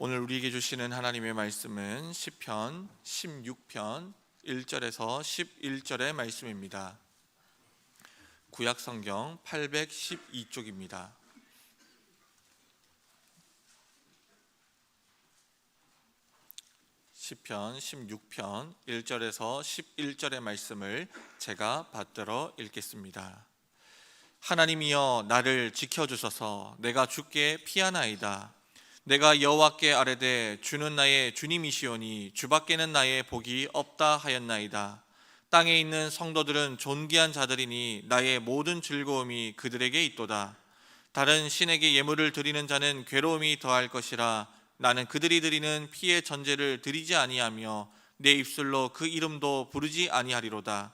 오늘 우리에게 주시는 하나님의 말씀은 시편 16편 1절에서 11절의 말씀입니다. 구약성경 812쪽입니다. 시편 16편 1절에서 11절의 말씀을 제가 받들어 읽겠습니다. 하나님이여 나를 지켜주소서. 내가 주께 피하나이다. 내가 여호와께 아뢰되 주는 나의 주님이시오니 주밖에는 나의 복이 없다 하였나이다. 땅에 있는 성도들은 존귀한 자들이니 나의 모든 즐거움이 그들에게 있도다. 다른 신에게 예물을 드리는 자는 괴로움이 더할 것이라. 나는 그들이 드리는 피의 전제를 드리지 아니하며 내 입술로 그 이름도 부르지 아니하리로다.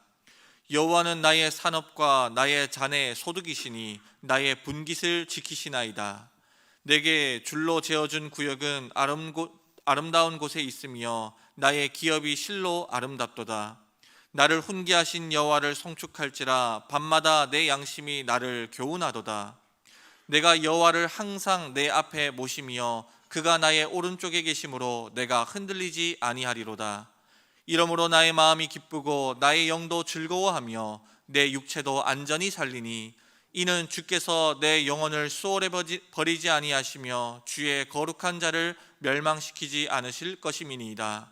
여호와는 나의 산업과 나의 잔의 소득이시니 나의 분깃을 지키시나이다. 내게 줄로 재어준 구역은 아름다운 곳에 있으며 나의 기업이 실로 아름답도다. 나를 훈계하신 여호와를 송축할지라. 밤마다 내 양심이 나를 교훈하도다. 내가 여호와를 항상 내 앞에 모시며 그가 나의 오른쪽에 계심으로 내가 흔들리지 아니하리로다. 이러므로 나의 마음이 기쁘고 나의 영도 즐거워하며 내 육체도 안전히 살리니 이는 주께서 내 영혼을 수월에 버리지 아니하시며 주의 거룩한 자를 멸망시키지 않으실 것임이니이다.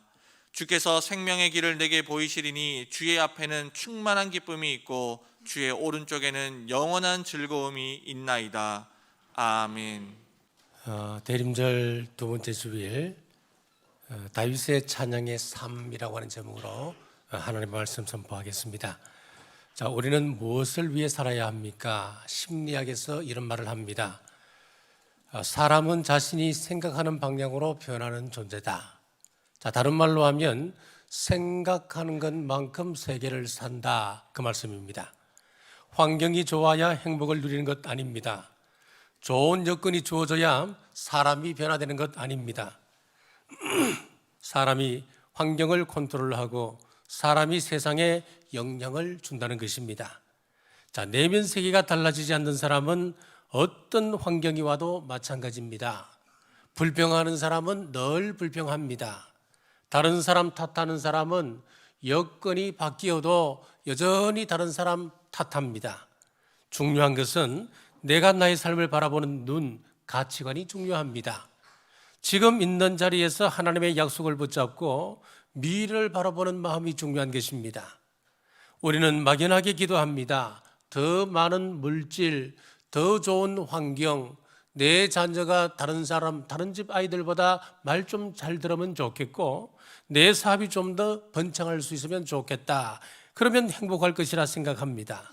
주께서 생명의 길을 내게 보이시리니 주의 앞에는 충만한 기쁨이 있고 주의 오른쪽에는 영원한 즐거움이 있나이다. 아멘. 대림절 두 번째 주일 다윗의 찬양의 삶이라고 하는 제목으로 하나님의 말씀 선포하겠습니다. 자, 우리는 무엇을 위해 살아야 합니까? 심리학에서 이런 말을 합니다. 사람은 자신이 생각하는 방향으로 변하는 존재다. 자, 다른 말로 하면 생각하는 것만큼 세계를 산다, 그 말씀입니다. 환경이 좋아야 행복을 누리는 것 아닙니다. 좋은 여건이 주어져야 사람이 변화되는 것 아닙니다. 사람이 환경을 컨트롤하고 사람이 세상에 영향을 준다는 것입니다. 자, 내면 세계가 달라지지 않는 사람은 어떤 환경이 와도 마찬가지입니다. 불평하는 사람은 늘 불평합니다. 다른 사람 탓하는 사람은 여건이 바뀌어도 여전히 다른 사람 탓합니다. 중요한 것은 내가 나의 삶을 바라보는 눈, 가치관이 중요합니다. 지금 있는 자리에서 하나님의 약속을 붙잡고 미래를 바라보는 마음이 중요한 것입니다. 우리는 막연하게 기도합니다. 더 많은 물질, 더 좋은 환경, 내 자녀가 다른 집 아이들보다 말 좀 잘 들으면 좋겠고 내 사업이 좀 더 번창할 수 있으면 좋겠다. 그러면 행복할 것이라 생각합니다.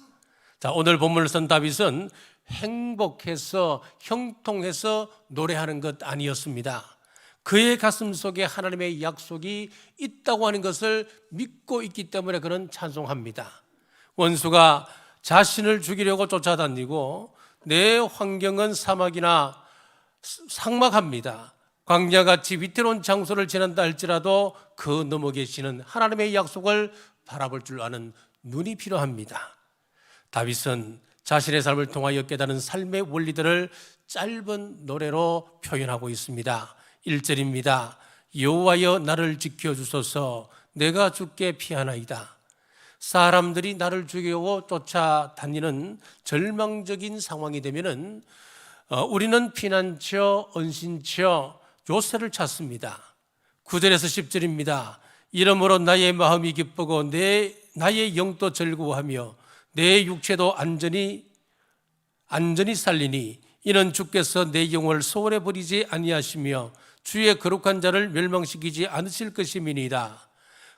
자, 오늘 본문을 쓴 다윗은 행복해서 형통해서 노래하는 것 아니었습니다. 그의 가슴 속에 하나님의 약속이 있다고 하는 것을 믿고 있기 때문에 그는 찬송합니다. 원수가 자신을 죽이려고 쫓아다니고 내 환경은 사막이나 삭막합니다. 광야같이 위태로운 장소를 지난다 할지라도 그 넘어 계시는 하나님의 약속을 바라볼 줄 아는 눈이 필요합니다. 다윗은 자신의 삶을 통하여 깨달은 삶의 원리들을 짧은 노래로 표현하고 있습니다. 1절입니다. 여호와여 나를 지켜주소서. 내가 주께 피하나이다. 사람들이 나를 죽이고 쫓아다니는 절망적인 상황이 되면은 우리는 피난처, 은신처, 요새를 찾습니다. 9절에서 10절입니다. 이러므로 나의 마음이 기쁘고 나의 영도 즐거워하며 내 육체도 안전히 살리니 이는 주께서 내 영혼을 소홀히 버리지 아니하시며 주의 거룩한 자를 멸망시키지 않으실 것임이니이다.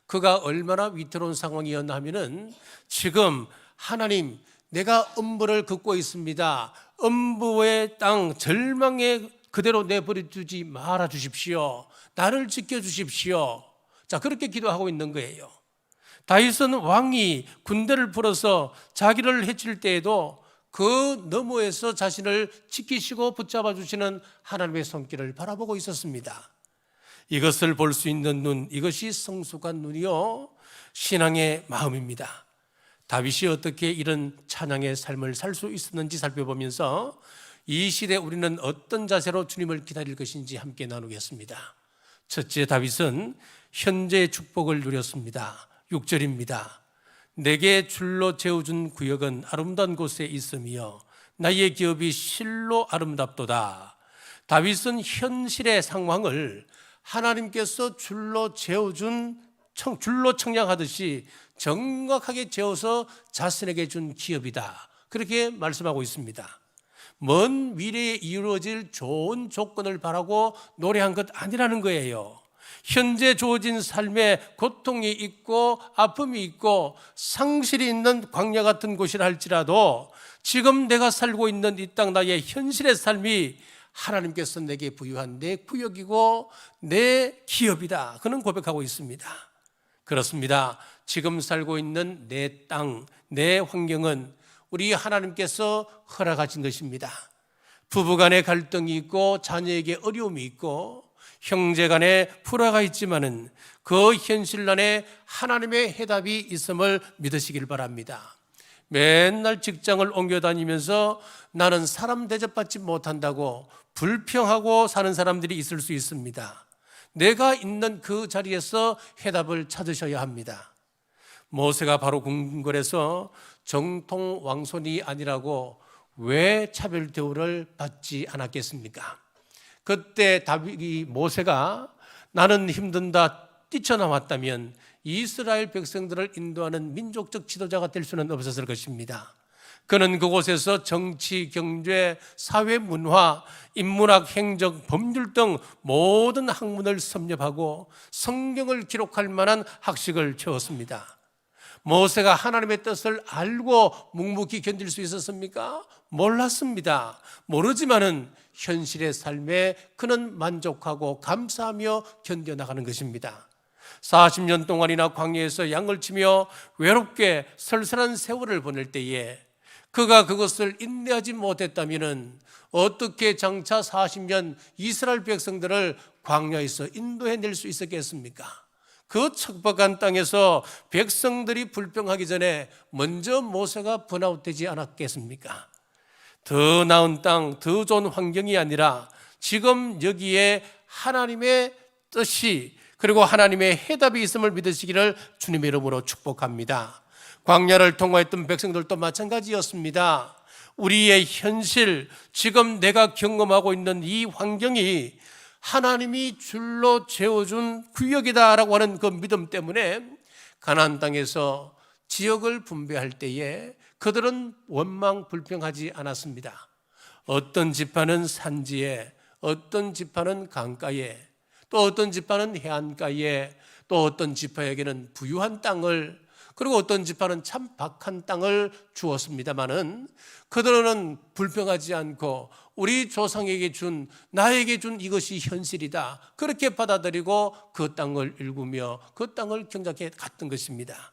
그가 얼마나 위태로운 상황이었나 하면은 지금 하나님, 내가 음부를 걷고 있습니다. 음부의 땅 절망에 그대로 내버려 두지 말아 주십시오. 나를 지켜 주십시오. 자, 그렇게 기도하고 있는 거예요. 다윗은 왕이 군대를 풀어서 자기를 해칠 때에도 그 너머에서 자신을 지키시고 붙잡아 주시는 하나님의 손길을 바라보고 있었습니다. 이것을 볼 수 있는 눈, 이것이 성숙한 눈이요 신앙의 마음입니다. 다윗이 어떻게 이런 찬양의 삶을 살 수 있었는지 살펴보면서 이 시대 우리는 어떤 자세로 주님을 기다릴 것인지 함께 나누겠습니다. 첫째, 다윗은 현재의 축복을 누렸습니다. 6절입니다. 내게 줄로 재워준 구역은 아름다운 곳에 있으며 나의 기업이 실로 아름답도다. 다윗은 현실의 상황을 하나님께서 줄로 재워준 줄로 청량하듯이 정확하게 재워서 자신에게 준 기업이다. 그렇게 말씀하고 있습니다. 먼 미래에 이루어질 좋은 조건을 바라고 노래한 것 아니라는 거예요. 현재 주어진 삶에 고통이 있고 아픔이 있고 상실이 있는 광야 같은 곳이라 할지라도 지금 내가 살고 있는 이 땅 나의 현실의 삶이 하나님께서 내게 부여한 내 구역이고 내 기업이다. 그는 고백하고 있습니다. 그렇습니다. 지금 살고 있는 내 땅, 내 환경은 우리 하나님께서 허락하신 것입니다. 부부간에 갈등이 있고 자녀에게 어려움이 있고 형제간에 불화가 있지만은 그 현실 안에 하나님의 해답이 있음을 믿으시길 바랍니다. 맨날 직장을 옮겨 다니면서 나는 사람 대접받지 못한다고 불평하고 사는 사람들이 있을 수 있습니다. 내가 있는 그 자리에서 해답을 찾으셔야 합니다. 모세가 바로 궁궐에서 정통 왕손이 아니라고 왜 차별 대우를 받지 않았겠습니까? 그때 모세가 나는 힘든다 뛰쳐나왔다면 이스라엘 백성들을 인도하는 민족적 지도자가 될 수는 없었을 것입니다. 그는 그곳에서 정치, 경제, 사회, 문화, 인문학, 행정, 법률 등 모든 학문을 섭렵하고 성경을 기록할 만한 학식을 채웠습니다. 모세가 하나님의 뜻을 알고 묵묵히 견딜 수 있었습니까? 몰랐습니다. 모르지만은 현실의 삶에 그는 만족하고 감사하며 견뎌나가는 것입니다. 40년 동안이나 광야에서 양을 치며 외롭게 쓸쓸한 세월을 보낼 때에 그가 그것을 인내하지 못했다면 어떻게 장차 40년 이스라엘 백성들을 광야에서 인도해낼 수 있었겠습니까? 그 척박한 땅에서 백성들이 불평하기 전에 먼저 모세가 번아웃되지 않았겠습니까? 더 나은 땅, 더 좋은 환경이 아니라 지금 여기에 하나님의 뜻이 그리고 하나님의 해답이 있음을 믿으시기를 주님의 이름으로 축복합니다. 광야를 통과했던 백성들도 마찬가지였습니다. 우리의 현실, 지금 내가 경험하고 있는 이 환경이 하나님이 줄로 재워준 구역이다라고 하는 그 믿음 때문에 가나안 땅에서 지역을 분배할 때에 그들은 원망 불평하지 않았습니다. 어떤 지파는 산지에, 어떤 지파는 강가에, 또 어떤 지파는 해안가에, 또 어떤 지파에게는 부유한 땅을, 그리고 어떤 지파는 참 박한 땅을 주었습니다마는 그들은 불평하지 않고 우리 조상에게 준, 나에게 준 이것이 현실이다, 그렇게 받아들이고 그 땅을 일구며 그 땅을 경작해 갔던 것입니다.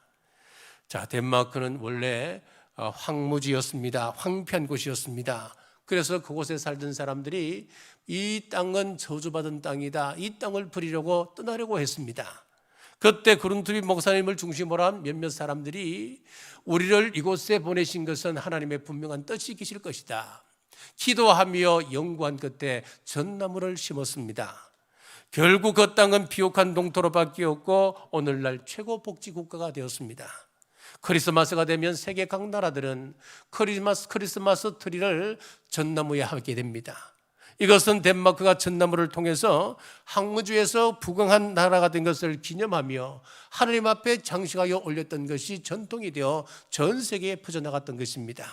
자, 덴마크는 원래 황무지였습니다. 황폐한 곳이었습니다. 그래서 그곳에 살던 사람들이 이 땅은 저주받은 땅이다, 이 땅을 버리려고 떠나려고 했습니다. 그때 그룬트비 목사님을 중심으로 한 몇몇 사람들이 우리를 이곳에 보내신 것은 하나님의 분명한 뜻이 계실 것이다, 기도하며 연구한 끝에 전나무를 심었습니다. 결국 그 땅은 비옥한 동토로 바뀌었고 오늘날 최고 복지 국가가 되었습니다. 크리스마스가 되면 세계 각 나라들은 크리스마스 트리를 전나무에 하게 됩니다. 이것은 덴마크가 전나무를 통해서 황무지에서 부강한 나라가 된 것을 기념하며 하나님 앞에 장식하여 올렸던 것이 전통이 되어 전 세계에 퍼져나갔던 것입니다.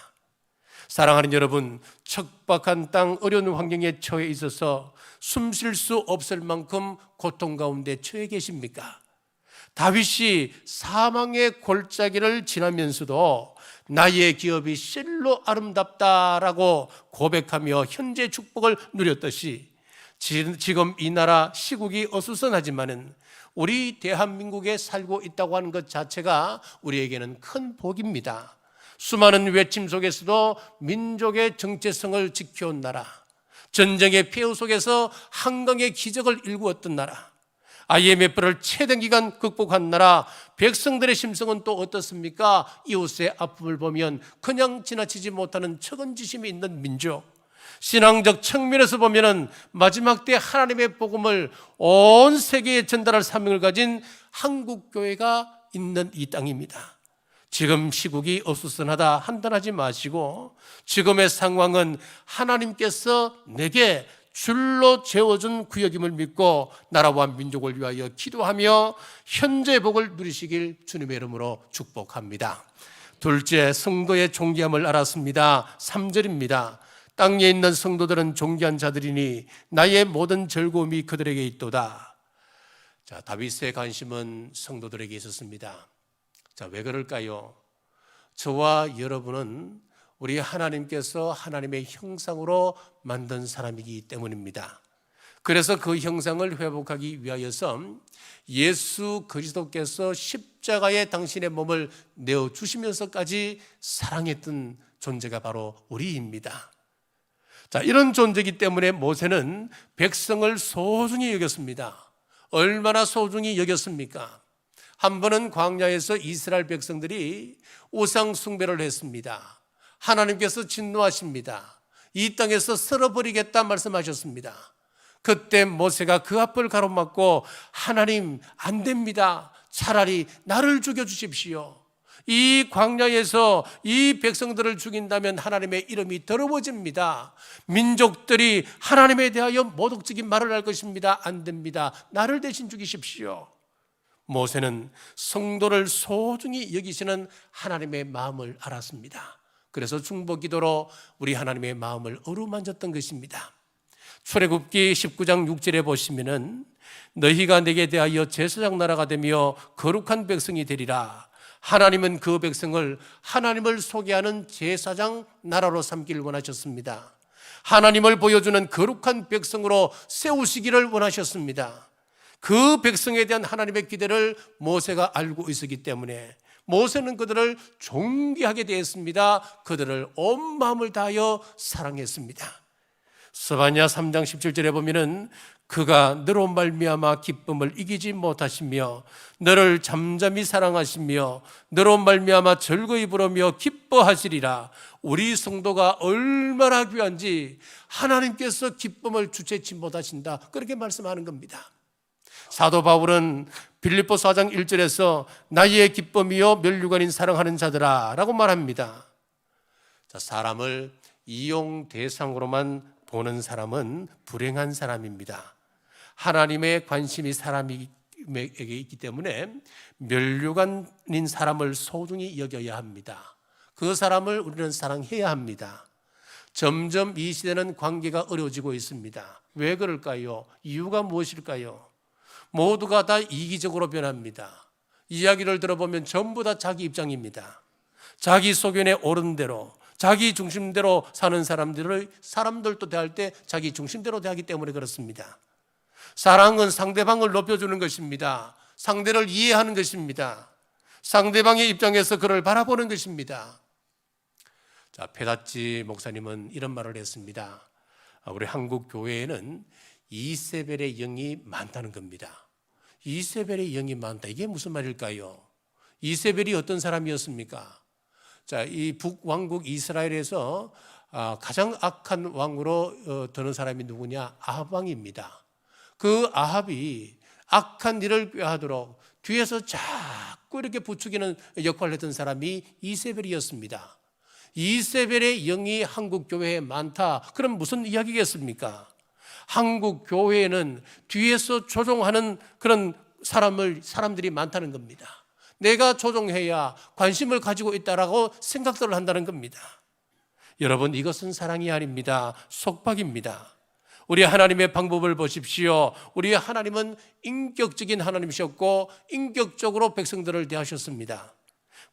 사랑하는 여러분, 척박한 땅, 어려운 환경에 처해 있어서 숨 쉴 수 없을 만큼 고통 가운데 처해 계십니까? 다윗이 사망의 골짜기를 지나면서도 나의 기업이 실로 아름답다라고 고백하며 현재 축복을 누렸듯이 지금 이 나라 시국이 어수선하지만은 우리 대한민국에 살고 있다고 하는 것 자체가 우리에게는 큰 복입니다. 수많은 외침 속에서도 민족의 정체성을 지켜온 나라, 전쟁의 폐허 속에서 한강의 기적을 일구었던 나라, IMF를 최대 기간 극복한 나라, 백성들의 심성은 또 어떻습니까? 이웃의 아픔을 보면 그냥 지나치지 못하는 척은지심이 있는 민족, 신앙적 측면에서 보면은 마지막 때 하나님의 복음을 온 세계에 전달할 사명을 가진 한국교회가 있는 이 땅입니다. 지금 시국이 어수선하다 한탄하지 마시고, 지금의 상황은 하나님께서 내게 줄로 재워준 구역임을 믿고 나라와 민족을 위하여 기도하며 현재 복을 누리시길 주님의 이름으로 축복합니다. 둘째, 성도의 존귀함을 알았습니다. 3절입니다. 땅에 있는 성도들은 존귀한 자들이니 나의 모든 즐거움이 그들에게 있도다. 자, 다윗의 관심은 성도들에게 있었습니다. 자, 왜 그럴까요? 저와 여러분은 우리 하나님께서 하나님의 형상으로 만든 사람이기 때문입니다. 그래서 그 형상을 회복하기 위하여서 예수 그리스도께서 십자가에 당신의 몸을 내어주시면서까지 사랑했던 존재가 바로 우리입니다. 자, 이런 존재이기 때문에 모세는 백성을 소중히 여겼습니다. 얼마나 소중히 여겼습니까? 한 번은 광야에서 이스라엘 백성들이 우상 숭배를 했습니다. 하나님께서 진노하십니다. 이 땅에서 쓸어버리겠다 말씀하셨습니다. 그때 모세가 그 앞을 가로막고 하나님 안 됩니다. 차라리 나를 죽여주십시오. 이 광야에서 이 백성들을 죽인다면 하나님의 이름이 더러워집니다. 민족들이 하나님에 대하여 모독적인 말을 할 것입니다. 안 됩니다. 나를 대신 죽이십시오. 모세는 성도를 소중히 여기시는 하나님의 마음을 알았습니다. 그래서 중보기도로 우리 하나님의 마음을 어루만졌던 것입니다. 출애굽기 19장 6절에 보시면은 너희가 내게 대하여 제사장 나라가 되며 거룩한 백성이 되리라. 하나님은 그 백성을 하나님을 소개하는 제사장 나라로 삼기를 원하셨습니다. 하나님을 보여주는 거룩한 백성으로 세우시기를 원하셨습니다. 그 백성에 대한 하나님의 기대를 모세가 알고 있었기 때문에 모세는 그들을 존귀하게 대했습니다. 그들을 온 마음을 다하여 사랑했습니다. 스바냐 3장 17절에 보면은 그가 너로 말미암아 기쁨을 이기지 못하시며 너를 잠잠히 사랑하시며 너로 말미암아 즐거이 부르며 기뻐하시리라. 우리 성도가 얼마나 귀한지 하나님께서 기쁨을 주체치 못하신다, 그렇게 말씀하는 겁니다. 사도 바울은 빌립보서 4장 1절에서 나의 기쁨이요 면류관인 사랑하는 자들아 라고 말합니다. 자, 사람을 이용 대상으로만 보는 사람은 불행한 사람입니다. 하나님의 관심이 사람에게 있기 때문에 면류관인 사람을 소중히 여겨야 합니다. 그 사람을 우리는 사랑해야 합니다. 점점 이 시대는 관계가 어려워지고 있습니다. 왜 그럴까요? 이유가 무엇일까요? 모두가 다 이기적으로 변합니다. 이야기를 들어보면 전부 다 자기 입장입니다. 자기 소견에 오른 대로, 자기 중심대로 사는 사람들도 대할 때 자기 중심대로 대하기 때문에 그렇습니다. 사랑은 상대방을 높여주는 것입니다. 상대를 이해하는 것입니다. 상대방의 입장에서 그를 바라보는 것입니다. 자, 페다치 목사님은 이런 말을 했습니다. 우리 한국 교회에는 이세벨의 영이 많다는 겁니다. 이세벨의 영이 많다. 이게 무슨 말일까요? 이세벨이 어떤 사람이었습니까? 자, 이 북왕국 이스라엘에서 가장 악한 왕으로 드는 사람이 누구냐? 아합 왕입니다. 그 아합이 악한 일을 꾀하도록 뒤에서 자꾸 이렇게 부추기는 역할을 했던 사람이 이세벨이었습니다. 이세벨의 영이 한국 교회에 많다. 그럼 무슨 이야기겠습니까? 한국 교회에는 뒤에서 조종하는 그런 사람들이 많다는 겁니다. 내가 조종해야 관심을 가지고 있다라고 생각들을 한다는 겁니다. 여러분, 이것은 사랑이 아닙니다. 속박입니다. 우리 하나님의 방법을 보십시오. 우리 하나님은 인격적인 하나님이셨고 인격적으로 백성들을 대하셨습니다.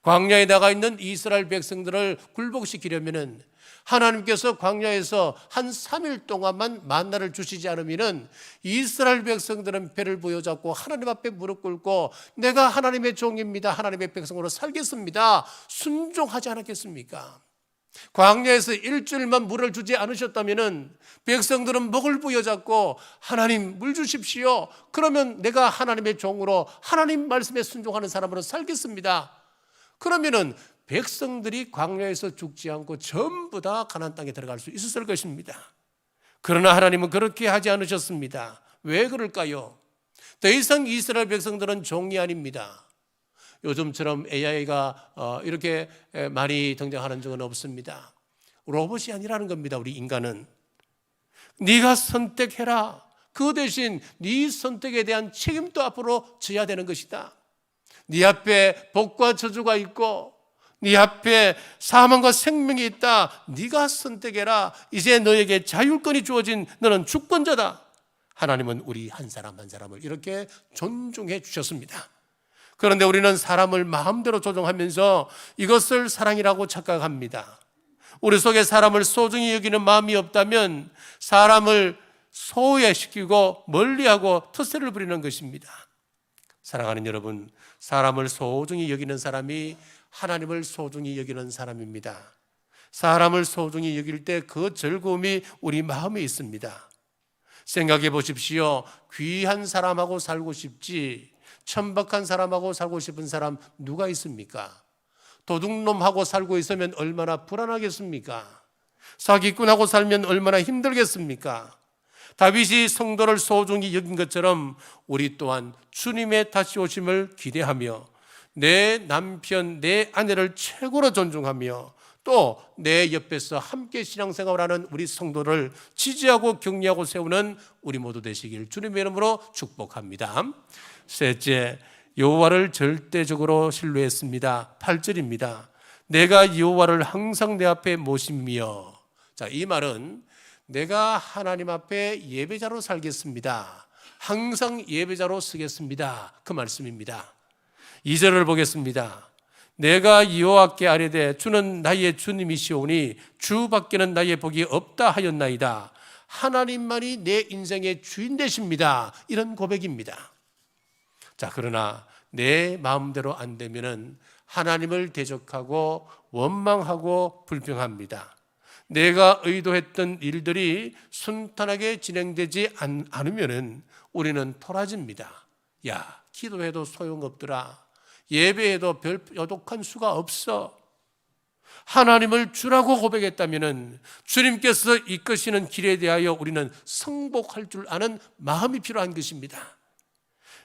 광야에 나가 있는 이스라엘 백성들을 굴복시키려면은 하나님께서 광야에서 한 3일 동안만 만나를 주시지 않으면은 이스라엘 백성들은 배를 부여잡고 하나님 앞에 무릎 꿇고 내가 하나님의 종입니다, 하나님의 백성으로 살겠습니다, 순종하지 않았겠습니까? 광야에서 일주일만 물을 주지 않으셨다면은 백성들은 목을 부여잡고 하나님 물 주십시오, 그러면 내가 하나님의 종으로 하나님 말씀에 순종하는 사람으로 살겠습니다. 그러면은 백성들이 광야에서 죽지 않고 전부 다 가나안 땅에 들어갈 수 있었을 것입니다. 그러나 하나님은 그렇게 하지 않으셨습니다. 왜 그럴까요? 더 이상 이스라엘 백성들은 종이 아닙니다. 요즘처럼 AI가 이렇게 많이 등장하는 적은 없습니다. 로봇이 아니라는 겁니다. 우리 인간은 네가 선택해라. 그 대신 네 선택에 대한 책임도 앞으로 져야 되는 것이다. 네 앞에 복과 저주가 있고 네 앞에 사망과 생명이 있다. 네가 선택해라. 이제 너에게 자율권이 주어진 너는 주권자다. 하나님은 우리 한 사람 한 사람을 이렇게 존중해 주셨습니다. 그런데 우리는 사람을 마음대로 조종하면서 이것을 사랑이라고 착각합니다. 우리 속에 사람을 소중히 여기는 마음이 없다면 사람을 소외시키고 멀리하고 텃세를 부리는 것입니다. 사랑하는 여러분, 사람을 소중히 여기는 사람이 하나님을 소중히 여기는 사람입니다. 사람을 소중히 여길 때 그 즐거움이 우리 마음에 있습니다. 생각해 보십시오. 귀한 사람하고 살고 싶지 천박한 사람하고 살고 싶은 사람 누가 있습니까? 도둑놈하고 살고 있으면 얼마나 불안하겠습니까? 사기꾼하고 살면 얼마나 힘들겠습니까? 다윗이 성도를 소중히 여긴 것처럼 우리 또한 주님의 다시 오심을 기대하며 내 남편, 내 아내를 최고로 존중하며 또 내 옆에서 함께 신앙생활하는 우리 성도를 지지하고 격려하고 세우는 우리 모두 되시길 주님의 이름으로 축복합니다. 셋째, 여호와를 절대적으로 신뢰했습니다. 8절입니다. 내가 여호와를 항상 내 앞에 모시며. 자, 이 말은 내가 하나님 앞에 예배자로 살겠습니다. 항상 예배자로 서겠습니다. 그 말씀입니다. 2절을 보겠습니다. 내가 여호와께 아뢰되 주는 나의 주님이시오니 주밖에는 나의 복이 없다 하였나이다. 하나님만이 내 인생의 주인 되십니다. 이런 고백입니다. 자, 그러나 내 마음대로 안 되면은 하나님을 대적하고 원망하고 불평합니다. 내가 의도했던 일들이 순탄하게 진행되지 않으면은 우리는 토라집니다. 야, 기도해도 소용없더라. 예배에도 별 뾰족한 수가 없어. 하나님을 주라고 고백했다면은 주님께서 이끄시는 길에 대하여 우리는 승복할 줄 아는 마음이 필요한 것입니다.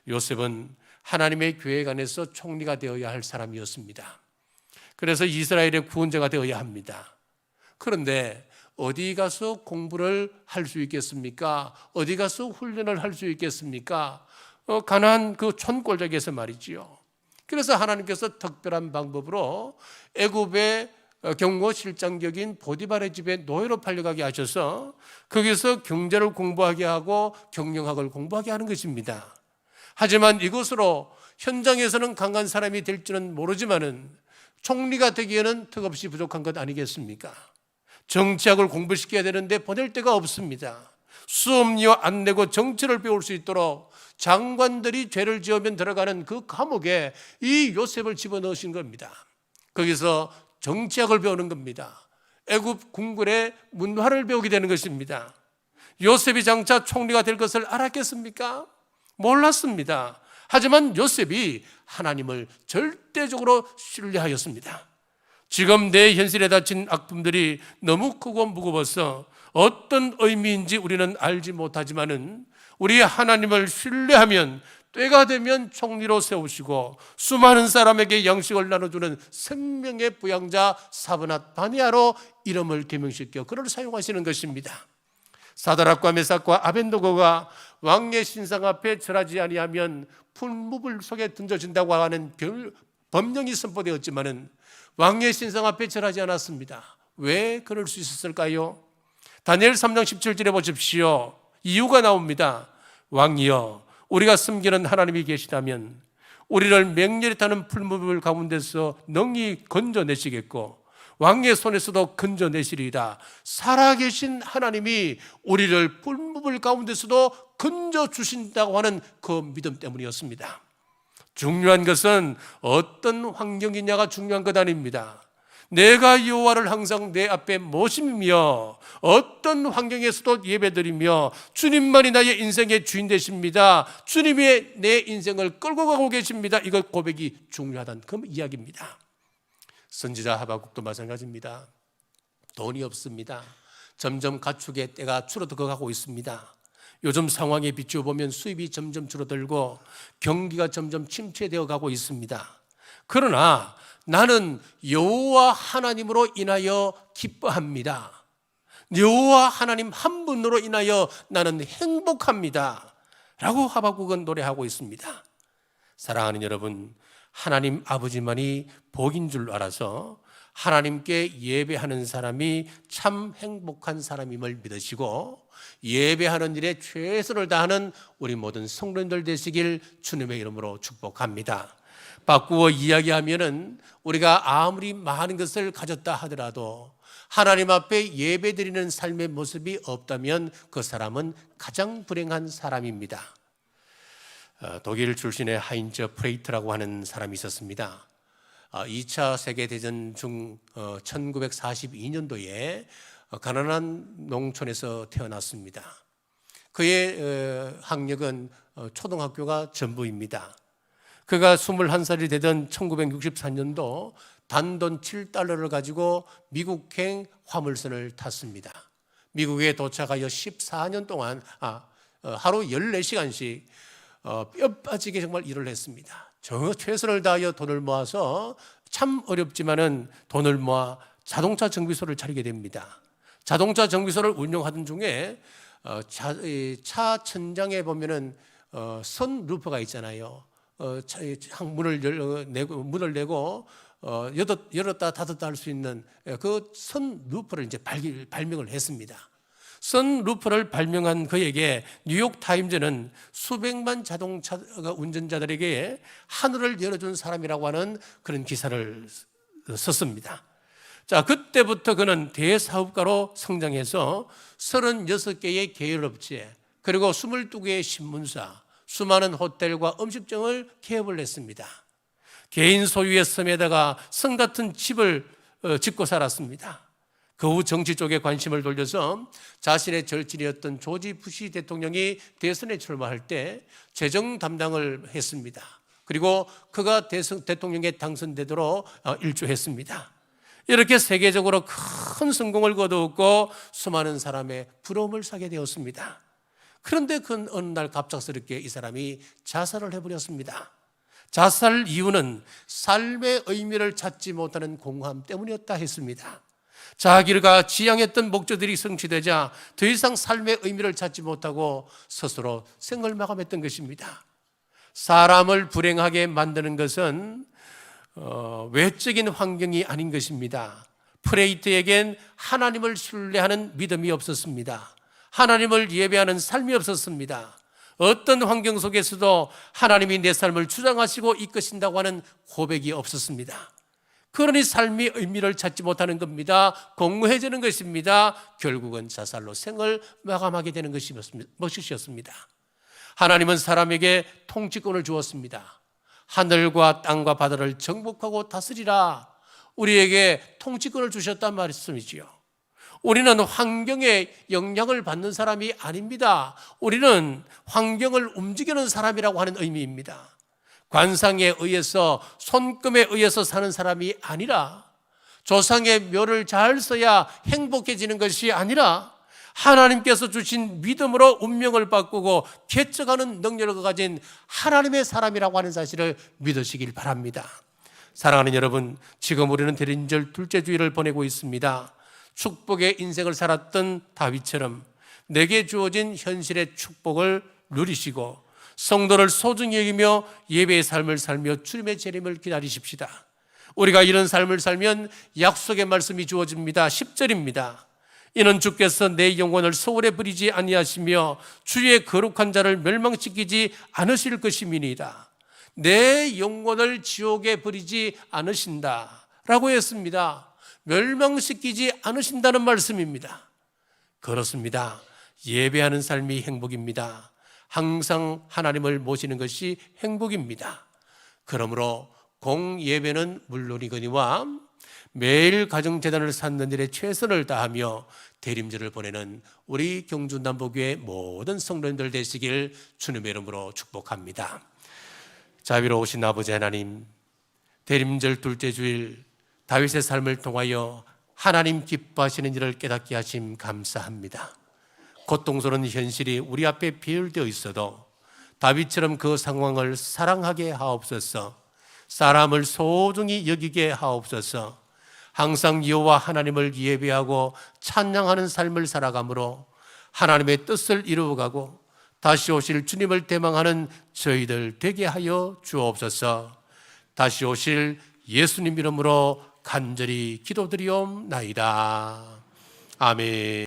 요셉은 하나님의 계획 안에서 총리가 되어야 할 사람이었습니다. 그래서 이스라엘의 구원자가 되어야 합니다. 그런데 어디 가서 공부를 할 수 있겠습니까? 어디 가서 훈련을 할 수 있겠습니까? 가나안 그 촌골짜기에서 말이지요. 그래서 하나님께서 특별한 방법으로 애굽의 경호실장격인 보디발의 집에 노예로 팔려가게 하셔서 거기서 경제를 공부하게 하고 경영학을 공부하게 하는 것입니다. 하지만 이것으로 현장에서는 강한 사람이 될지는 모르지만은 총리가 되기에는 턱없이 부족한 것 아니겠습니까? 정치학을 공부시켜야 되는데 보낼 데가 없습니다. 수업료 안 내고 정치를 배울 수 있도록 장관들이 죄를 지으면 들어가는 그 감옥에 이 요셉을 집어넣으신 겁니다. 거기서 정치학을 배우는 겁니다. 애굽 궁궐의 문화를 배우게 되는 것입니다. 요셉이 장차 총리가 될 것을 알았겠습니까? 몰랐습니다. 하지만 요셉이 하나님을 절대적으로 신뢰하였습니다. 지금 내 현실에 닥친 악품들이 너무 크고 무거워서 어떤 의미인지 우리는 알지 못하지만은 우리 하나님을 신뢰하면 때가 되면 총리로 세우시고 수많은 사람에게 양식을 나눠주는 생명의 부양자 사브낫 바니아로 이름을 개명시켜 그를 사용하시는 것입니다. 사드락과 메삭과 아벤노고가 왕의 신상 앞에 절하지 아니하면 풀무불 속에 던져진다고 하는 법령이 선포되었지만은 왕의 신상 앞에 절하지 않았습니다. 왜 그럴 수 있었을까요? 다니엘 3장 17절에 보십시오. 이유가 나옵니다. 왕이여, 우리가 섬기는 하나님이 계시다면 우리를 맹렬히 타는 풀무불 가운데서 능히 건져내시겠고 왕의 손에서도 건져내시리이다. 살아계신 하나님이 우리를 풀무불 가운데서도 건져주신다고 하는 그 믿음 때문이었습니다. 중요한 것은 어떤 환경이냐가 중요한 것 아닙니다. 내가 여호와를 항상 내 앞에 모시며 어떤 환경에서도 예배드리며 주님만이 나의 인생의 주인 되십니다. 주님이 내 인생을 끌고 가고 계십니다. 이것 고백이 중요하다는 그 이야기입니다. 선지자 하박국도 마찬가지입니다. 돈이 없습니다. 점점 가축의 때가 줄어들어가고 있습니다. 요즘 상황에 비추어 보면 수입이 점점 줄어들고 경기가 점점 침체되어 가고 있습니다. 그러나 나는 여호와 하나님으로 인하여 기뻐합니다. 여호와 하나님 한 분으로 인하여 나는 행복합니다 라고 하박국은 노래하고 있습니다. 사랑하는 여러분, 하나님 아버지만이 복인 줄 알아서 하나님께 예배하는 사람이 참 행복한 사람임을 믿으시고 예배하는 일에 최선을 다하는 우리 모든 성도님들 되시길 주님의 이름으로 축복합니다. 바꾸어 이야기하면은 우리가 아무리 많은 것을 가졌다 하더라도 하나님 앞에 예배드리는 삶의 모습이 없다면 그 사람은 가장 불행한 사람입니다. 독일 출신의 하인즈 프레이트라고 하는 사람이 있었습니다. 2차 세계대전 중 1942년도에 가난한 농촌에서 태어났습니다. 그의 학력은 초등학교가 전부입니다. 그가 21살이 되던 1964년도 단돈 7달러를 가지고 미국행 화물선을 탔습니다. 미국에 도착하여 14년 동안 하루 14시간씩 뼈 빠지게 정말 일을 했습니다. 최선을 다하여 돈을 모아서 참 어렵지만은 돈을 모아 자동차 정비소를 차리게 됩니다. 자동차 정비소를 운영하던 중에 차 천장에 보면은 선 루프가 있잖아요. 문을 내고 열었다 닫았다 할 수 있는 그 선 루프를 이제 발명을 했습니다. 선 루프를 발명한 그에게 뉴욕 타임즈는 수백만 자동차 운전자들에게 하늘을 열어준 사람이라고 하는 그런 기사를 썼습니다. 자, 그때부터 그는 대사업가로 성장해서 36개의 계열업체 그리고 22개의 신문사, 수많은 호텔과 음식점을 개업을 했습니다. 개인 소유의 섬에다가 성 같은 집을 짓고 살았습니다. 그 후 정치 쪽에 관심을 돌려서 자신의 절친이었던 조지 부시 대통령이 대선에 출마할 때 재정 담당을 했습니다. 그리고 그가 대통령에 당선되도록 일조했습니다. 이렇게 세계적으로 큰 성공을 거두었고 수많은 사람의 부러움을 사게 되었습니다. 그런데 어느 날 갑작스럽게 이 사람이 자살을 해버렸습니다. 자살 이유는 삶의 의미를 찾지 못하는 공허함 때문이었다 했습니다. 자기가 지향했던 목적들이 성취되자 더 이상 삶의 의미를 찾지 못하고 스스로 생을 마감했던 것입니다. 사람을 불행하게 만드는 것은 외적인 환경이 아닌 것입니다. 프레이트에겐 하나님을 신뢰하는 믿음이 없었습니다. 하나님을 예배하는 삶이 없었습니다. 어떤 환경 속에서도 하나님이 내 삶을 주장하시고 이끄신다고 하는 고백이 없었습니다. 그러니 삶의 의미를 찾지 못하는 겁니다. 공허해지는 것입니다. 결국은 자살로 생을 마감하게 되는 것이었습니다. 하나님은 사람에게 통치권을 주었습니다. 하늘과 땅과 바다를 정복하고 다스리라. 우리에게 통치권을 주셨단 말씀이지요. 우리는 환경에 영향을 받는 사람이 아닙니다. 우리는 환경을 움직이는 사람이라고 하는 의미입니다. 관상에 의해서 손금에 의해서 사는 사람이 아니라 조상의 묘를 잘 써야 행복해지는 것이 아니라 하나님께서 주신 믿음으로 운명을 바꾸고 개척하는 능력을 가진 하나님의 사람이라고 하는 사실을 믿으시길 바랍니다. 사랑하는 여러분, 지금 우리는 대림절 둘째 주일을 보내고 있습니다. 축복의 인생을 살았던 다윗처럼 내게 주어진 현실의 축복을 누리시고 성도를 소중히 여기며 예배의 삶을 살며 주님의 재림을 기다리십시다. 우리가 이런 삶을 살면 약속의 말씀이 주어집니다. 10절입니다. 이는 주께서 내 영혼을 소홀에 버리지 아니하시며 주의 거룩한 자를 멸망시키지 않으실 것임이니이다. 내 영혼을 지옥에 버리지 않으신다 라고 했습니다. 멸망시키지 않으신다는 말씀입니다. 그렇습니다. 예배하는 삶이 행복입니다. 항상 하나님을 모시는 것이 행복입니다. 그러므로 공예배는 물론이거니와 매일 가정재단을 쌓는 일에 최선을 다하며 대림절을 보내는 우리 경주남부교회 모든 성도님들 되시길 주님의 이름으로 축복합니다. 자비로우신 아버지 하나님, 대림절 둘째 주일 다윗의 삶을 통하여 하나님 기뻐하시는 일을 깨닫게 하심 감사합니다. 고통스러운 현실이 우리 앞에 비율되어 있어도 다윗처럼 그 상황을 사랑하게 하옵소서. 사람을 소중히 여기게 하옵소서. 항상 여호와 하나님을 예배하고 찬양하는 삶을 살아가므로 하나님의 뜻을 이루어가고 다시 오실 주님을 대망하는 저희들 되게 하여 주옵소서. 다시 오실 예수님 이름으로 간절히 기도드리옵나이다. 아멘.